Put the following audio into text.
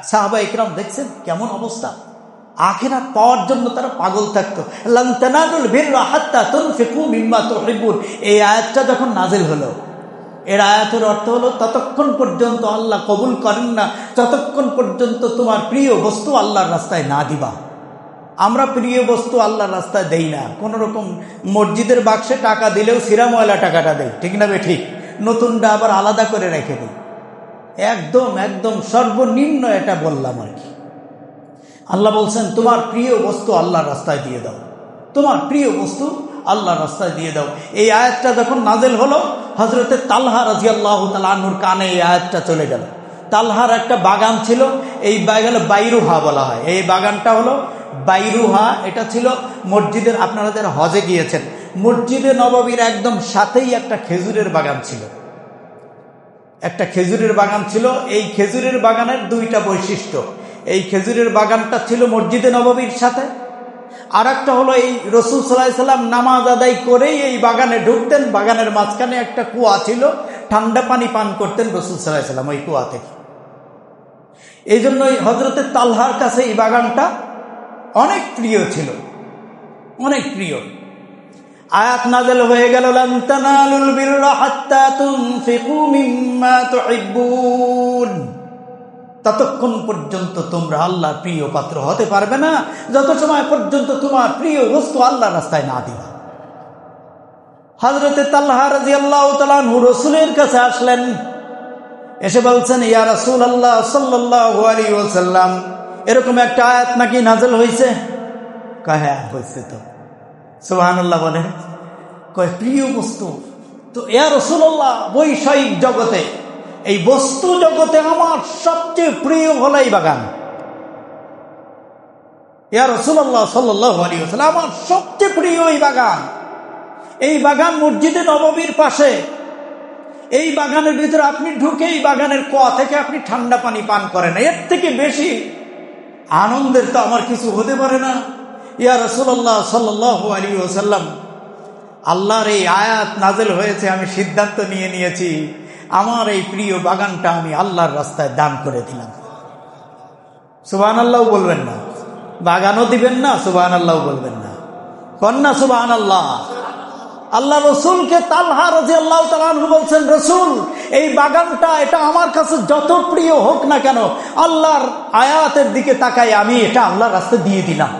সাহাবা ইকরাম দেখছেন কেমন অবস্থা, আখিরাত পাওয়ার জন্য তারা পাগল থাকতো। লান তানালুল বিররা হাত্তা তুনফিকু মিম্মা তুহিব্বুন, এই আয়াতটা যখন নাজিল হলো, এর আয়াতের অর্থ হলো ততক্ষণ পর্যন্ত আল্লাহ কবুল করেন না ততক্ষণ পর্যন্ত তোমার প্রিয় বস্তু আল্লাহর রাস্তায় না দিবা। আমরা প্রিয় বস্তু আল্লাহর রাস্তায় দেই না, কোন রকম মসজিদের বাক্সে টাকা দিলেও সিরামওয়ালা টাকাটা দেয়, ঠিক না বে ঠিক, নতুনটা আবার আলাদা করে রেখে দিই। একদম একদম সর্বনিম্ন এটা বললাম আর কি। আল্লাহ বলছেন তোমার প্রিয় বস্তু আল্লাহর রাস্তায় দিয়ে দাও, তোমার প্রিয় বস্তু আল্লাহর রাস্তায় দিয়ে দাও। এই আয়াতটা যখন নাজিল হলো, হযরতে তালহা রাদিয়াল্লাহু তাআলা আনহুর কানে এই আয়াতটা চলে গেল। তালহার একটা বাগান ছিল, এই বাগানে বাইরুহা বলা হয়। এই বাগানটা হলো বাইরুহা, এটা ছিল মসজিদের, আপনারা যারা হজে গিয়েছেন, মসজিদে নববীর একদম সাথেই একটা খেজুরের বাগান ছিল, একটা খেজুরের বাগান ছিল। এই খেজুরের বাগানের দুইটা বৈশিষ্ট্য, এই খেজুরের বাগানটা ছিল মসজিদে নববীর সাথে, আর একটা হলো এই রাসূল সাল্লাল্লাহু আলাইহি সাল্লাম নামাজ আদায় করেই এই বাগানে ঢুকতেন, বাগানের মাঝখানে একটা কুয়া ছিল, ঠান্ডা পানি পান করতেন রাসূল সাল্লাল্লাহু আলাইহি সাল্লাম ওই কুয়া থেকে। এই জন্যই হযরতে তালহার কাছে এই বাগানটা অনেক প্রিয় ছিল, অনেক প্রিয়। আয়াত নাযিল হয়ে গেল, লান তানালুল বিররা হাত্তা তুনফিকু মিম্মা তুহিব্বুন, ততক্ষণ পর্যন্ত তোমরা আল্লাহর প্রিয় পাত্র হতে পারবে না যত সময় পর্যন্ত তোমার প্রিয় বস্তু আল্লাহর রাস্তায় না দিবা। হযরতে তালহা রাদিয়াল্লাহু তাআলা আনহু রাসূলের কাছে আসলেন, এসে বলছেন, ইয়া রাসূলুল্লাহ সাল্লাল্লাহু আলাইহি ওয়াসাল্লাম, এরকম একটা আয়াত নাকি নাযিল হয়েছে? কয় হ্যাঁ হয়েছে। তো সুবহানাল্লাহ বলে, কয় প্রিয় বস্তু তো ইয়া রাসূলুল্লাহ, বৈষয়িক জগতে, এই বস্তু জগতে আমার সবচেয়ে প্রিয় হলো এই বাগান। ইয়া রাসূলুল্লাহ সাল্লাল্লাহু আলাইহি ওয়াসাল্লাম, আমার সবচেয়ে প্রিয় এই বাগান। এই বাগান মসজিদে নববীর পাশে, এই বাগানের ভিতরে আপনি ঢুকে এই বাগানের কুয়া থেকে আপনি ঠান্ডা পানি পান করেন, এর থেকে বেশি আনন্দের তো আমার কিছু হতে পারে না। ইয়া রাসূলুল্লাহ সাল্লাল্লাহু আলাইহি ওয়াসাল্লাম, আল্লাহর এই আয়াত নাযিল হয়েছে, আমি সিদ্ধান্ত নিয়েছি আমার এই প্রিয় বাগানটা আমি আল্লাহর রাস্তায় দান করে দিলাম। সুবহানাল্লাহ বলবেন না? বাগানও দিবেন না, সুবহানাল্লাহ বলবেন না? কন্যা সুবহানাল্লাহ। আল্লাহ রসুলকে তালহা রাদিয়াল্লাহু তাআলা আনহু বলছেন, রসুল এই বাগানটা এটা আমার কাছে যত প্রিয় হোক না কেন, আল্লাহর আয়াতের দিকে তাকাই আমি এটা আল্লাহর রাস্তায় দিয়ে দিলাম।